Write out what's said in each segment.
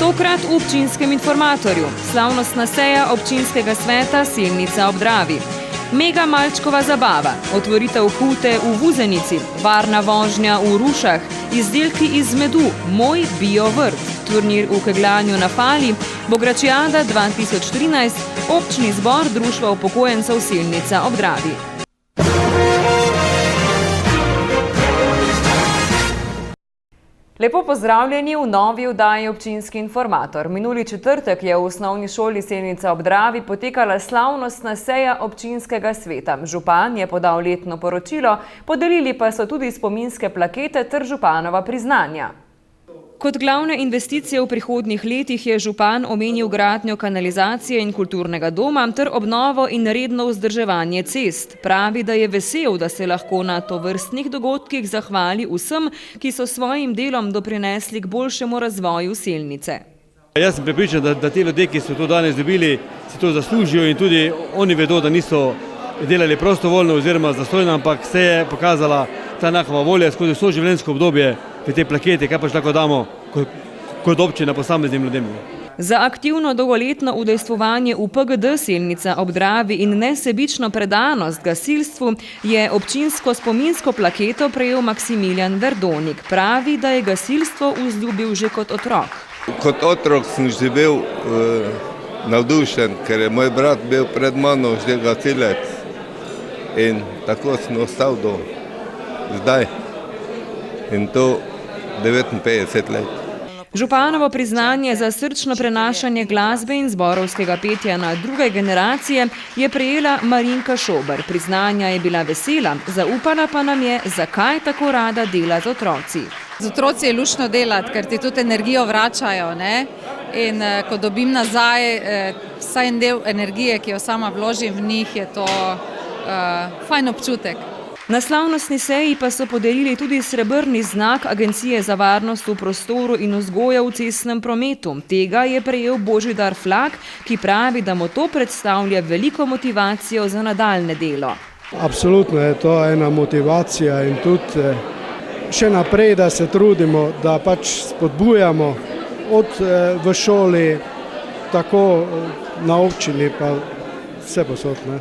Tokrat v občinskem informatorju. Slavnostna seja občinskega sveta Selnica ob Dravi. Mega malčkova zabava, otvoritev hute v Vuzenici, varna vožnja v Rušah, izdelki iz medu, moj bio vrt, turnir v kegljanju na Fali, Bogračijada 2013, občni zbor Društva upokojencev Selnica ob Dravi. Lepo pozdravljeni v novi oddaji Občinski informator. Minuli četrtek je v osnovni šoli Selnica ob Dravi potekala slavnostna seja občinskega sveta. Župan je podal letno poročilo, podelili pa so tudi spominske plakete ter županova priznanja. Kot glavne investicije v prihodnjih letih je župan omenil gradnjo kanalizacije in kulturnega doma ter obnovo in redno vzdrževanje cest. Pravi, da je vesel, da se lahko na tovrstnih dogodkih zahvali vsem, ki so svojim delom doprinesli k boljšemu razvoju Selnice. Jaz sem prepričan, da ti ljudje, ki so to danes dobili, si to zaslužijo in tudi oni vedo, da niso delali prostovoljno oziroma zastojno, ampak se je pokazala ta njihova volja skozi vso življenjsko obdobje v te plakete, kaj pač tako damo kot občina posameznim ljudem. Za aktivno dolgoletno udejstvovanje v PGD Selnica ob Dravi in nesebično predanost gasilstvu je občinsko spominsko plaketo prejel Maksimilijan Verdonik. Pravi, da je gasilstvo vzljubil že kot otrok. Kot otrok sem živel navdušen, ker je moj brat bil pred mano že gasilec in tako sem ostal do zdaj in to 59 let. Županovo priznanje za srčno prenašanje glasbe in zborovskega petja na druge generacije je prejela Marinka Šober. Priznanja je bila vesela, zaupala pa nam je, zakaj tako rada dela z otroci. Z otroci je luštno delati, ker ti tudi energijo vračajo, ne? In ko dobim nazaj vsaj en del energije, ki jo sama vložim v njih, je to fajn občutek. Na slavnostni seji pa so podelili tudi srebrni znak Agencije za varnost v prostoru in vzgojo v cestnem prometu. Tega je prejel Božidar Flak, ki pravi, da mu to predstavlja veliko motivacijo za nadaljne delo. Absolutno je to ena motivacija in tudi še naprej, da se trudimo, da pač spodbujamo od v šoli, tako na občini pa vse posod, ne.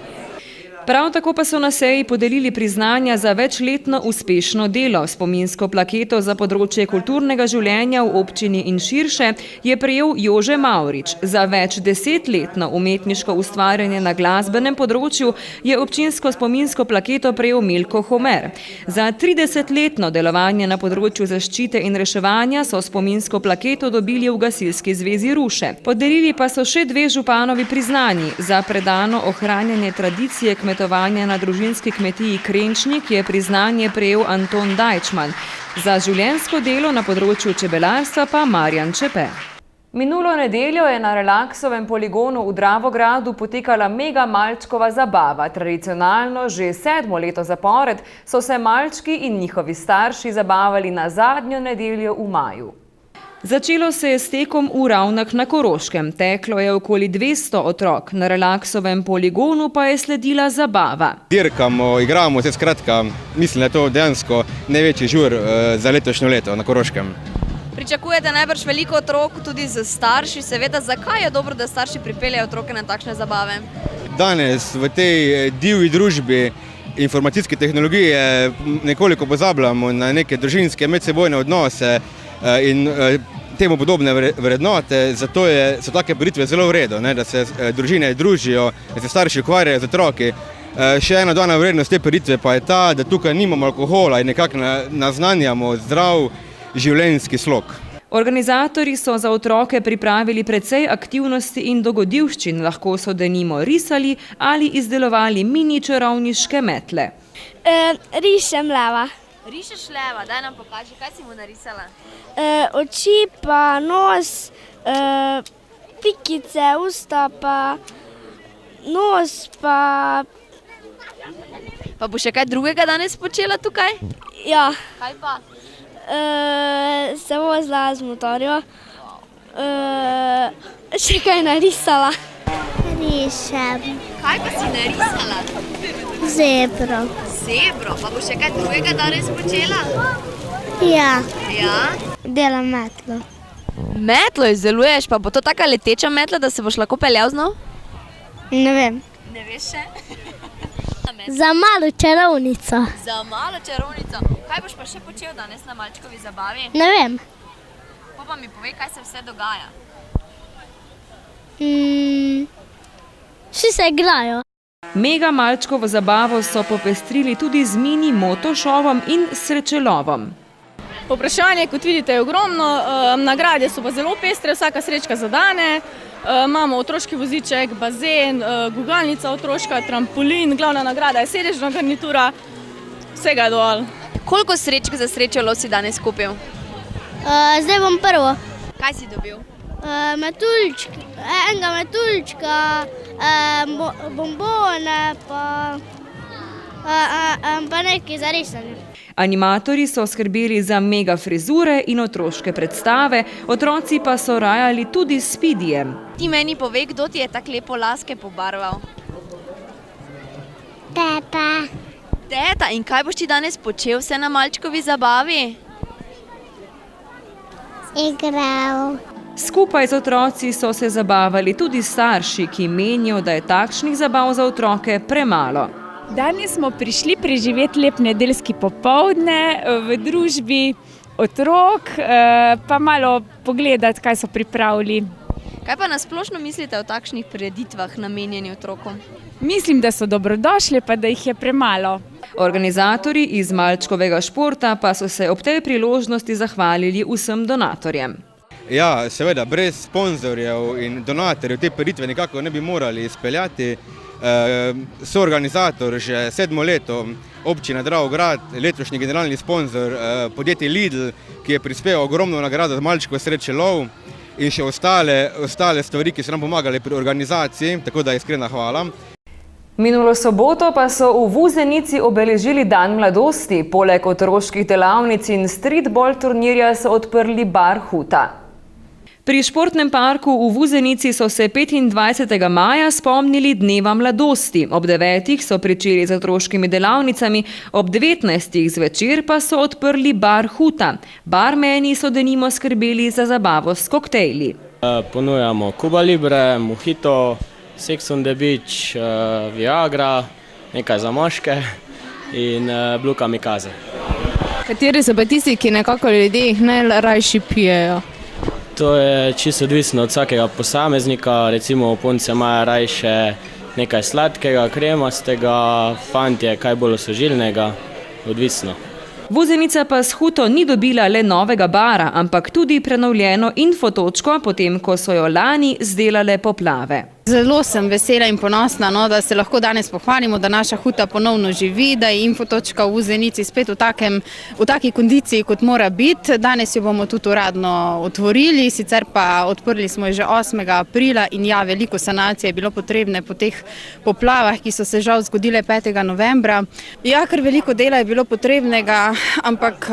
Prav tako pa so na seji podelili priznanja za večletno uspešno delo. Spominsko plaketo za področje kulturnega življenja v občini in širše je prejel Jože Mavrič. Za več desetletno umetniško ustvarjanje na glasbenem področju je občinsko spominsko plaketo prejel Milko Homer. Za 30-letno delovanje na področju zaščite in reševanja so spominsko plaketo dobili v Gasilski zvezi Ruše. Podelili pa so še dve županovi priznanji. Za predano ohranjanje tradicije kmetovanja na družinski kmetiji Krenčnik je priznanje prejel Anton Dajčman. Za življenjsko delo na področju čebelarstva pa Marjan Čepe. Minulo nedeljo je na relaksovem poligonu v Dravogradu potekala mega malčkova zabava. Tradicionalno že 7. leto zapored so se malčki in njihovi starši zabavali na zadnjo nedeljo v maju. Začelo se je s tekom v Ravnah na Koroškem. Teklo je okoli 200 otrok. Na relaksovem poligonu pa je sledila zabava. Dirkamo, igramo, vse skratka, mislim, da je to dejansko največji žur za letošnjo leto na Koroškem. Pričakujete najbrž veliko otrok, tudi z starši. Seveda, zakaj je dobro, da starši pripeljejo otroke na takšne zabave? Danes v tej divji družbi informacijske tehnologije nekoliko pozabljamo na neke družinske medsebojne odnose in temu podobne vrednote, zato so take prireditve zelo v redu, da se družine družijo, da se starši ukvarjajo z otroki. Še ena dodana vrednost te prireditve pa je ta, da tukaj nimamo alkohola in nekako naznanjamo zdrav življenjski slog. Organizatorji so za otroke pripravili precej aktivnosti in dogodivščin, lahko so denimo risali ali izdelovali mini čarovniške metle. Rišem leva. Rišeš leva, daj nam pokaži, kaj si mu narisala? Oči pa nos, pikice, usta pa nos pa... Pa bo še kaj drugega danes počela tukaj? Ja. Kaj pa? Se vozila z motorjo, še kaj narisala. Rišem. Kaj pa si narisala? Zebro. Zebro, pa bo še kaj drugega danes počela? Ja. Ja? Delam metlo. Metlo izdeluješ, pa bo to taka leteča metla, da se boš lahko peljal z njo? Ne vem. Ne veš še? Za malo čarovnico. Za malo čarovnico. Kaj boš pa še počel danes na malčkovi zabavi? Ne vem. Pa mi povej, kaj se vse dogaja. Vsi se igrajo. Mega malčkovo zabavo so popestrili tudi z mini motošovom in srečelovom. Povpraševanje, kot vidite, je ogromno, nagrade so pa zelo pestre, vsaka srečka zadane. Imamo otroški voziček, bazen, gugalnica otroška, trampolin, glavna nagrada je sedežna garnitura, vsega je dovolj. Koliko srečk za srečelov si danes kupil? Zdaj bom prvo. Kaj si dobil? Enega metuljčka, bombone, pa nekaj za risanje. Animatorji so skrbeli za mega frizure in otroške predstave, otroci pa so rajali tudi s Spidijem. Ti meni povej, kdo ti je tako lepo laske pobarval? Teta. Teta, in kaj boš ti danes počel vse na malčkovi zabavi? Igral. Skupaj z otroci so se zabavali tudi starši, ki menijo, da je takšnih zabav za otroke premalo. Danes smo prišli preživeti lep nedeljski popoldne v družbi otrok, pa malo pogledati, kaj so pripravili. Kaj pa nasplošno mislite o takšnih prireditvah namenjenih otrokom? Mislim, da so dobrodošli, pa da jih je premalo. Organizatorji iz malčkovega športa pa so se ob tej priložnosti zahvalili vsem donatorjem. Ja, seveda, brez sponzorjev in donatorjev te prireditve nekako ne bi morali izpeljati. Soorganizator že 7. leto, občina Dravograd, letošnji generalni sponzor podjetje Lidl, ki je prispeval ogromno nagrado za malčkov srečelov in še ostale stvari, ki so nam pomagali pri organizaciji, tako da iskrena hvala. Minulo soboto pa so v Vuzenici obeležili Dan mladosti. Poleg otroških delavnic in streetball turnirja so odprli bar Huta. Pri športnem parku v Vuzenici so se 25. maja spomnili Dneva mladosti. Ob 9. so pričeli z otroškimi delavnicami, ob 19. zvečer pa so odprli bar Huta. Barmeni so denimo skrbeli za zabavo s koktejli. Ponujamo Cuba Libre, Mojito, Sex on the Beach, Viagra, nekaj za moške in Blue Kamikaze. Kateri so pa tisti, ki nekako ljudje jih najrajši pijejo? To je čisto odvisno od vsakega posameznika, recimo punce imajo rajše nekaj sladkega, kremastega, fantje kaj bolj osožilnega, odvisno. Vuzenica pa s Huto ni dobila le novega bara, ampak tudi prenovljeno infotočko, potem ko so jo lani zdelale poplave. Zelo sem vesela in ponosna, da se lahko danes pohvalimo, da naša Huta ponovno živi, da je infotočka v Vuzenici spet v taki kondiciji, kot mora biti. Danes jo bomo tudi uradno otvorili, sicer pa odprli smo jo že 8. aprila in ja, veliko sanacije je bilo potrebne po teh poplavah, ki so se žal zgodile 5. novembra. Ja, ker veliko dela je bilo potrebnega, ampak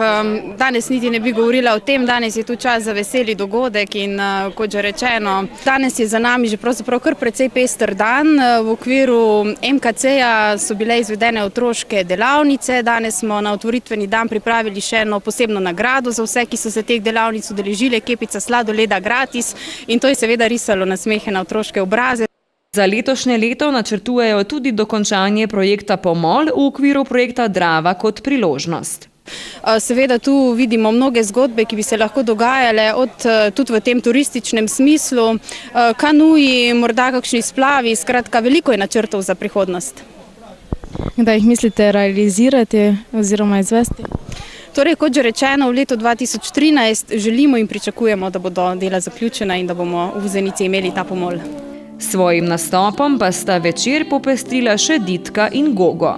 danes niti ne bi govorila o tem, danes je tu čas za veseli dogodek in kot že rečeno, danes je za nami že pravzaprav kar precej pester dan. V okviru MKC-ja so bile izvedene otroške delavnice. Danes smo na otvoritveni dan pripravili še eno posebno nagrado za vse, ki so se teh delavnic udeležile, kepica sladoleda gratis, in to je seveda risalo nasmehe na otroške obraze. Za letošnje leto načrtujejo tudi dokončanje projekta Pomol v okviru projekta Drava kot priložnost. Seveda tu vidimo mnoge zgodbe, ki bi se lahko dogajale, tudi v tem turističnem smislu, kanuji, morda kakšni splavi, skratka veliko je načrtov za prihodnost. Da jih mislite realizirati oziroma izvesti? Torej, kot že rečeno, v letu 2013 želimo in pričakujemo, da bodo dela zaključena in da bomo v Vuzenici imeli ta pomol. Svojim nastopom pa sta večer popestrila še Ditka in Gogo.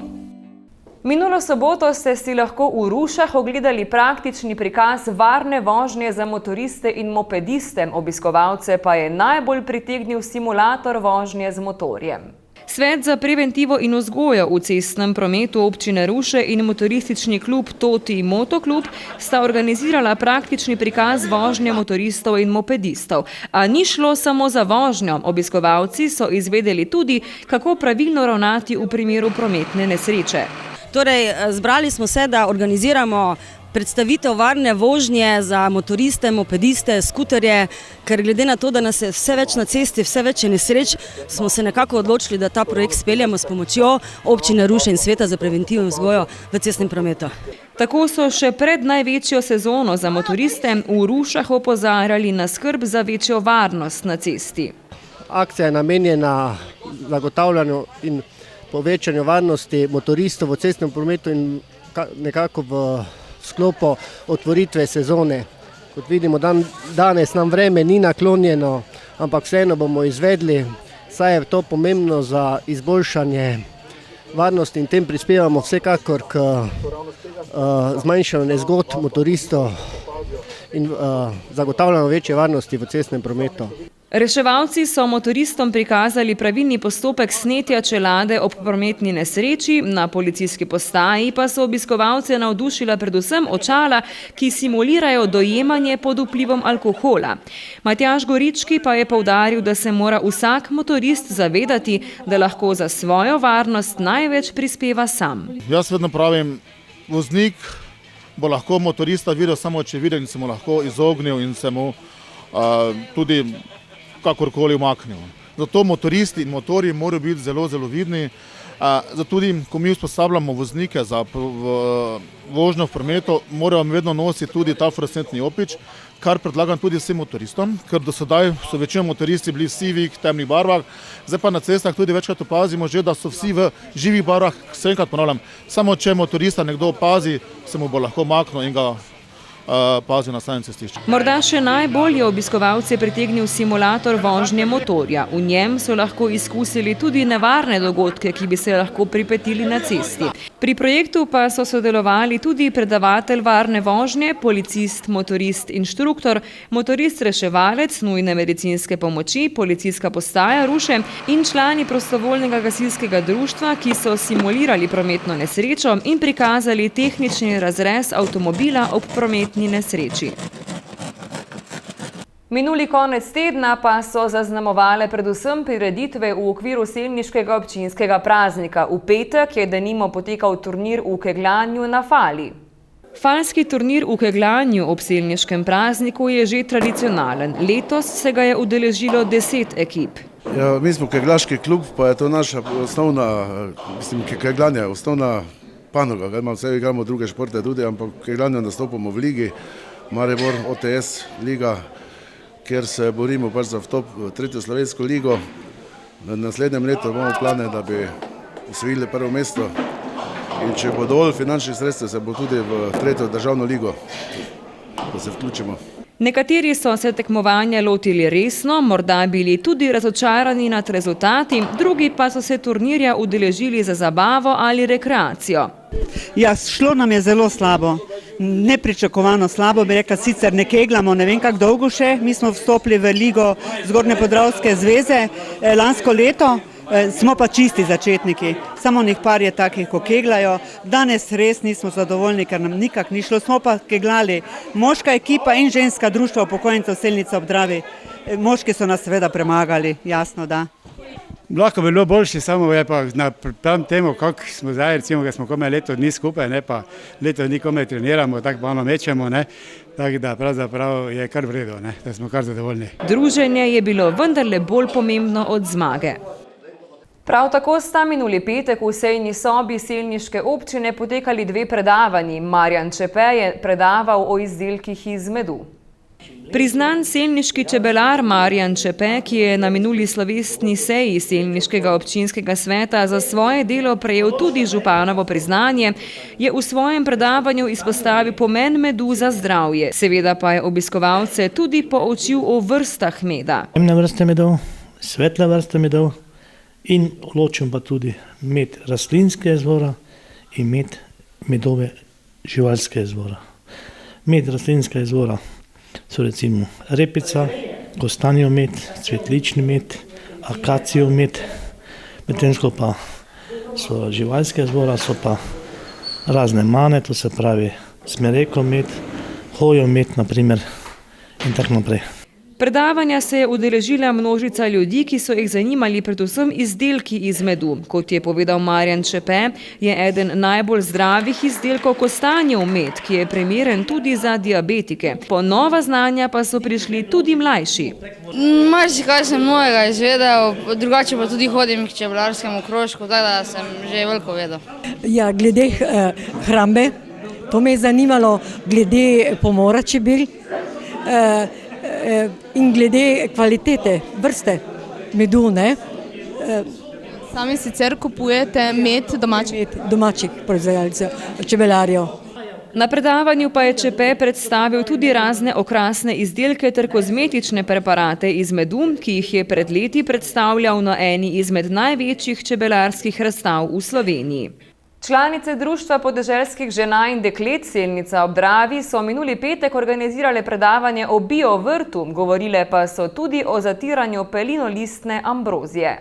Minulo soboto ste si lahko v Rušah ogledali praktični prikaz varne vožnje za motoriste in mopediste, obiskovalce pa je najbolj pritegnil simulator vožnje z motorjem. Svet za preventivo in vzgojo v cestnem prometu občine Ruše in motoristični klub Toti Motoklub sta organizirala praktični prikaz vožnje motoristov in mopedistov. A ni šlo samo za vožnjo, obiskovalci so izvedeli tudi, kako pravilno ravnati v primeru prometne nesreče. Torej, zbrali smo se, da organiziramo predstavitev varne vožnje za motoriste, mopediste, skuterje, ker glede na to, da nas je vse več na cesti, vse več je nesreč, smo se nekako odločili, da ta projekt speljamo s pomočjo občine Ruše in Sveta za preventivo in vzgojo v cestnem prometu. Tako so še pred največjo sezono za motoriste v Rušah opozarjali na skrb za večjo varnost na cesti. Akcija je namenjena zagotavljanju in povečanju varnosti motoristov v cestnem prometu in nekako v sklopu otvoritve sezone. Kot vidimo, danes nam vreme ni naklonjeno, ampak vseeno bomo izvedli, saj je to pomembno za izboljšanje varnosti in tem prispevamo vsekakor k zmanjšanju nezgod motoristov in zagotavljanju večje varnosti v cestnem prometu. Reševalci so motoristom prikazali pravilni postopek snetja čelade ob prometni nesreči, na policijski postaji pa so obiskovalce navdušila predvsem očala, ki simulirajo dojemanje pod vplivom alkohola. Matjaž Gorički pa je poudaril, da se mora vsak motorist zavedati, da lahko za svojo varnost največ prispeva sam. Jaz vedno pravim, voznik bo lahko motorista videl samo, če vidi in se mu lahko izognil in se mu tudi kakorkoli umaknil. Zato motoristi in motorji morajo biti zelo, zelo vidni. Zato tudi, ko mi usposabljamo voznike za vožnjo v prometu, morajo vedno nositi tudi ta fluorescentni jopič, kar predlagam tudi vsem motoristom, ker do sedaj so večino motoristi bili v sivih, temnih barvah, zdaj pa na cestah tudi večkrat opazimo že, da so vsi v živih barvah, še enkrat ponavljam, samo če motorista nekdo opazi, se mu bo lahko maknil in ga pazi na samem cestišču. Morda še najbolj je obiskovalce pritegnil simulator vožnje motorja. V njem so lahko izkusili tudi nevarne dogodke, ki bi se lahko pripetili na cesti. Pri projektu pa so sodelovali tudi predavatelj varne vožnje, policist, motorist, inštruktor, motorist reševalec, nujne medicinske pomoči, policijska postaja Ruše in člani prostovoljnega gasilskega društva, ki so simulirali prometno nesrečo in prikazali tehnični razrez avtomobila ob prometni nesreči. Minuli konec tedna pa so zaznamovale predvsem prireditve v okviru selniškega občinskega praznika. V petek je denimo potekal turnir v kegljanju na Fali. Falski turnir v kegljanju ob selniškem prazniku je že tradicionalen. Letos se ga je udeležilo 10 ekip. Ja, mi smo kegljaški klub, pa je to naša osnovna, kegljanje, osnovna panoga. Vse igramo druge športe tudi, ampak v keglanju nastopamo v ligi, Maribor, OTS liga, kjer se borimo za vstop v 3. slovensko ligo. V naslednjem letu imamo plane, da bi osvojili prvo mesto in če bo dovolj finančnih sredstev, se bo tudi v 3. državno ligo, da se vključimo. Nekateri so se tekmovanja lotili resno, morda bili tudi razočarani nad rezultati, drugi pa so se turnirja udeležili za zabavo ali rekreacijo. Ja, šlo nam je zelo slabo. Nepričakovano slabo, bi rekla, sicer ne keglamo, ne vem kako dolgo še. Mi smo vstopili v ligo Zgornje Podravske zveze lansko leto, smo pa čisti začetniki. Samo njih par je takih, ko keglajo. Danes res nismo zadovoljni, ker nam nikak ni šlo. Smo pa keglali moška ekipa in ženska društva upokojencev Selnica ob Dravi. Moški so nas seveda premagali, jasno, da. Lahko bi bilo boljše, samo je pa na pravim temu, kako smo zdaj, recimo, da smo komaj leto dni skupaj, ne pa leto dni komaj treniramo, tako malo mečemo, ne. Tako da pravzaprav je kar v redu, ne, da smo kar zadovoljni. Druženje je bilo vendarle bolj pomembno od zmage. Prav tako sta minuli petek v sejni sobi selniške občine potekali 2 predavanji. Marjan Čepe je predaval o izdelkih iz medu. Priznan selniški čebelar Marjan Čepe, ki je na minuli slovesni seji selniškega občinskega sveta za svoje delo prejel tudi županovo priznanje, je v svojem predavanju izpostavil pomen medu za zdravje. Seveda pa je obiskovalce tudi poučil o vrstah meda. Temne vrste medov, svetle vrste medov in ločim pa tudi med rastlinske izvora in med medove živalske izvora. Med rastlinske izvora so recimo repica, kostanjev med, cvetlični med, akacijev med, medtem ko pa so živalske izvora, so pa razne mane, to se pravi smerekov med, hojev med naprimer in tako naprej. Predavanja se je udeležila množica ljudi, ki so jih zanimali predvsem izdelki iz medu. Kot je povedal Marjan Čepe, je eden najbolj zdravih izdelkov kostanjev med, ki je primeren tudi za diabetike. Po nova znanja pa so prišli tudi mlajši. Marsikaj sem novega izvedel, drugače pa tudi hodim k čebelarskemu krožku, tako da sem že veliko vedel. Ja, glede hrambe, to me je zanimalo, glede pomora čebel in glede kvalitete, vrste medu, ne? Sami sicer kupujete med domačih proizvajalcev, čebelarjev. Na predavanju pa je Čepe predstavil tudi razne okrasne izdelke ter kozmetične preparate iz medu, ki jih je pred leti predstavljal na eni izmed največjih čebelarskih razstav v Sloveniji. Članice Društva podeželskih žena in deklet Selnica ob Dravi so minuli petek organizirale predavanje o biovrtu, govorile pa so tudi o zatiranju pelinolistne ambrozije.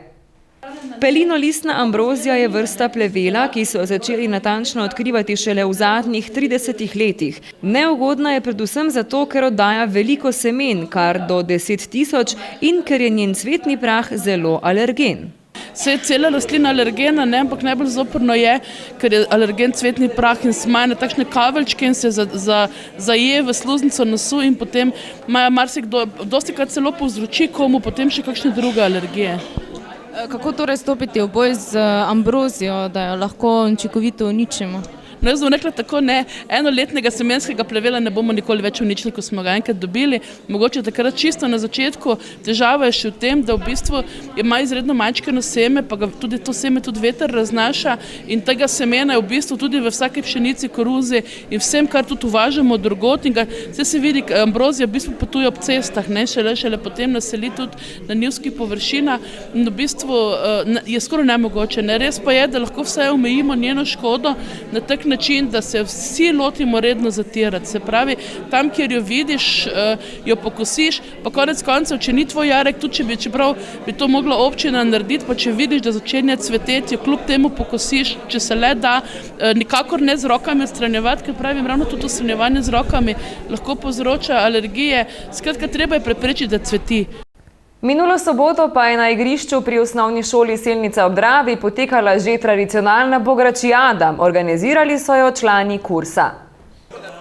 Pelinolistna ambrozija je vrsta plevela, ki so začeli natančno odkrivati šele v zadnjih 30 letih. Neugodna je predvsem zato, ker oddaja veliko semen, kar do 10 000, in ker je njen cvetni prah zelo alergen. Se je cela rastlina alergena, ne, ampak najbolj zoprno je, ker je alergen cvetni prah in smajne takšne kaveljčke in se zaje v sluznico nosu in potem marsikdo, dostikrat celo povzroči komu potem še kakšne druge alergije. Kako torej stopiti v boj z ambrozijo, da jo lahko učinkovito uničimo? No, jaz bom rekla tako, ne, enoletnega semenskega plevela ne bomo nikoli več uničili, ko smo ga enkrat dobili. Mogoče takrat čisto na začetku težava je še v tem, da v bistvu ima izredno majčkeno seme, pa ga tudi to seme tudi veter raznaša in tega semena je v bistvu tudi v vsaki pšenici, koruzi in vsem, kar tudi uvažamo drugod in ga, se vidi, ambrozija v bistvu potuje ob cestah, ne, šele potem naseli tudi na njivskih površinah in v bistvu je skoraj nemogoče, ne, res pa je, da lahko vsaj omejimo njeno škodo na tak način, da se vsi lotimo redno zatirati. Se pravi, tam, kjer jo vidiš, jo pokosiš, pa konec koncev, če ni tvoj jarek, tudi čeprav bi to mogla občina narediti, pa če vidiš, da začenja cveteti, jo kljub temu pokosiš, če se le da, nikakor ne z rokami odstranjevati, ker pravim, ravno tudi odstranjevanje z rokami lahko povzroča alergije. Skratka, treba je preprečiti, da cveti. Minulo soboto pa je na igrišču pri osnovni šoli Selnica ob Dravi potekala že tradicionalna bogračijada. Organizirali so jo člani kursa.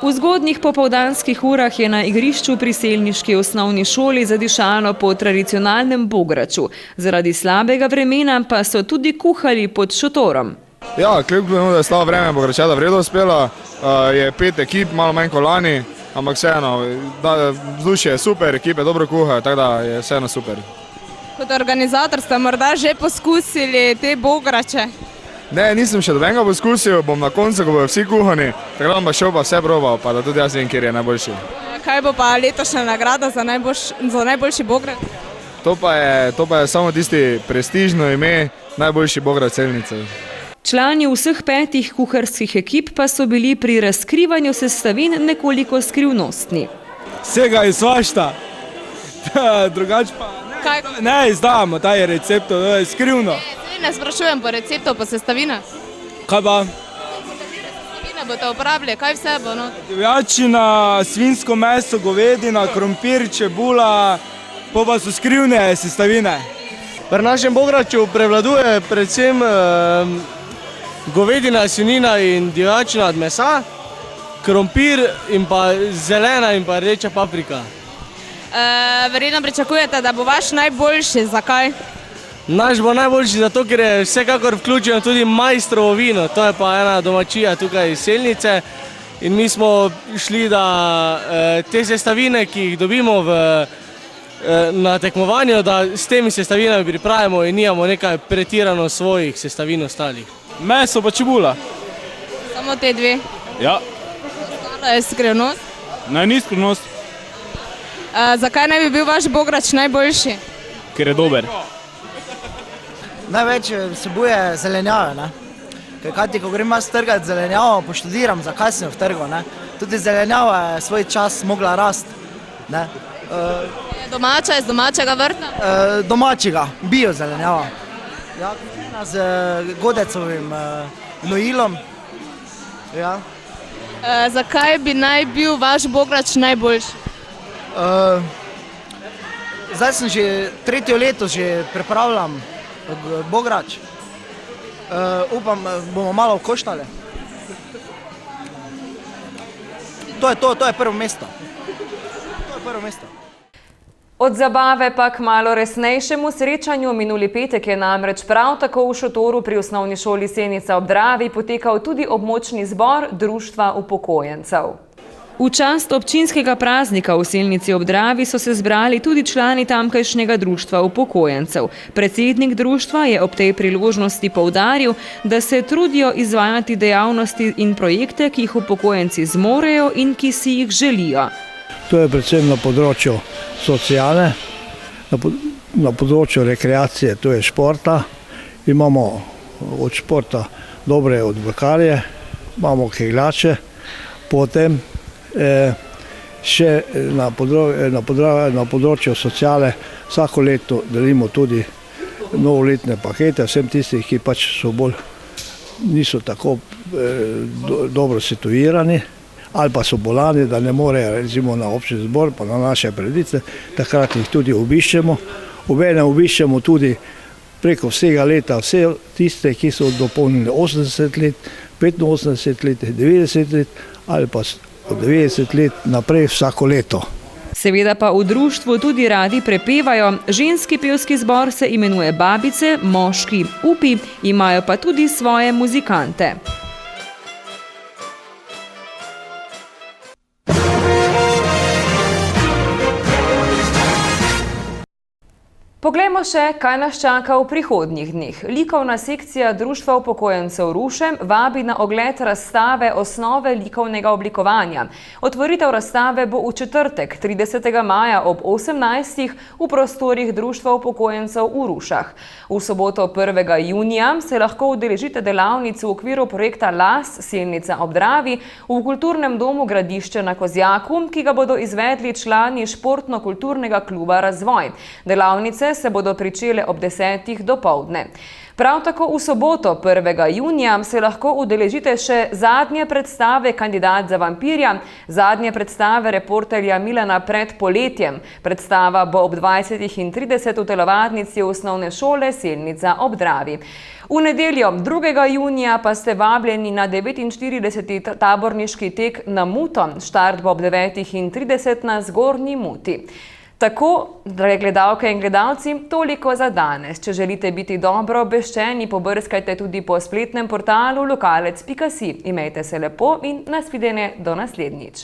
V zgodnjih popoldanskih urah je na igrišču pri selniški osnovni šoli zadišalo po tradicionalnem bograču. Zaradi slabega vremena pa so tudi kuhali pod šotorom. Ja, kljub temu, da je slabo vreme, bogračijada v redu uspela, je 5 ekip, malo manj kot lani. Ampak vseeno, vzdušje je super, ekipe dobro kuhajo, tako da je vseeno super. Kot organizator ste morda že poskusili te bograče? Ne, nisem še dobenega poskusil, bom na koncu, ko bojo vsi kuhani, tako da bom pa šel pa vse probal, pa da tudi jaz vem, kjer je najboljši. Kaj bo pa letošnja nagrada za najboljši bograč? To pa je samo tisti prestižno ime, najboljši bograč Selnice. Člani vseh 5 kuharskih ekip pa so bili pri razkrivanju sestavin nekoliko skrivnostni. Vsega je svašta, drugače pa ne izdajamo taj recept, to je skrivno. Ne sprašujem po receptu, po sestavinah. Kaj pa? Sestavine boste uporabljali, kaj vse bo? Divjačina, svinjsko meso, govedina, krompir, čebula, pa so skrivne sestavine. Pri našem bograču prevladuje predvsem govedina, svinjina in divjačina od mesa, krompir in pa zelena in pa rdeča paprika. Verjetno pričakujete, da bo vaš najboljši, zakaj? Naš bo najboljši zato, ker je vsekakor vključeno tudi majstrovo vino, to je pa ena domačija tukaj iz Selnice in mi smo šli, da te sestavine, ki jih dobimo na tekmovanju, da s temi sestavinami pripravimo in nimamo nekaj pretirano svojih sestavin ostalih. Meso pa čebula. Samo te dve? Ja. Ostalo je skrivnost? Ne, ni skrivnost. Zakaj ne bi bil vaš bograč najboljši? Ker je dober. Največ vsebuje zelenjave, ne. Ker kajti, ko grem jaz trgati zelenjavo, poštudiram, zakaj sem jo v trgu, ne. Tudi zelenjava je svoj čas mogla rasti, ne. Je domača, iz domačega vrta? Domačega, bio zelenjava. Ja, z godecovim gnojilom. Ja. Zakaj bi naj bil vaš bograč najboljši? Zdaj sem že tretje leto že pripravljam bograč. Upam, bomo malo koštali. To je prvo mesto. Od zabave pa k malo resnejšemu srečanju. Minuli petek je namreč prav tako v šotoru pri osnovni šoli Selnica ob Dravi potekal tudi območni zbor Društva upokojencev. V čast občinskega praznika v Selnici ob Dravi so se zbrali tudi člani tamkajšnjega društva upokojencev. Predsednik društva je ob tej priložnosti poudaril, da se trudijo izvajati dejavnosti in projekte, ki jih upokojenci zmorejo in ki si jih želijo. To je predvsem na področju sociale, na področju rekreacije, to je športa. Imamo od športa dobre odbojkarje, imamo kegljače, potem še na področju sociale vsako leto delimo tudi novoletne pakete vsem tistih, ki pač niso tako dobro situirani ali pa so bolani, da ne morejo recimo na občni zbor, pa na naše predice, takrat jih tudi obiščemo. Obenem obiščemo tudi preko vsega leta vse tiste, ki so dopolnili 80 let, 85 let, 90 let ali pa od 90 let naprej vsako leto. Seveda pa v društvu tudi radi prepevajo. Ženski pevski zbor se imenuje Babice, moški Upi, imajo pa tudi svoje muzikante. Poglejmo še, kaj nas čaka v prihodnjih dneh. Likovna sekcija Društva upokojencev Ruše vabi na ogled razstave Osnove likovnega oblikovanja. Otvoritev razstave bo v četrtek, 30. maja ob 18. v prostorih Društva upokojencev v Rušah. V soboto 1. junija se lahko udeležite delavnic v okviru projekta LAS Selnica ob Dravi v kulturnem domu Gradišče na Kozjaku, ki ga bodo izvedli člani Športno-kulturnega kluba Razvoj. Delavnice se bodo pričele ob 10. dopoldne. Prav tako v soboto 1. junija se lahko udeležite še zadnje predstave Kandidat za vampirja, zadnje predstave reporterja Milana Pred poletjem. Predstava bo ob 20:30 v telovadnici osnovne šole Selnica ob Dravi. V nedeljo 2. junija pa ste vabljeni na 49. taborniški tek na Muto. Štart bo ob 9:30 na Zgornji Muti. Tako, drage gledalke in gledalci, toliko za danes. Če želite biti dobro obveščeni, pobrskajte tudi po spletnem portalu lokalec.si. Imejte se lepo in nasvidenje do naslednjič.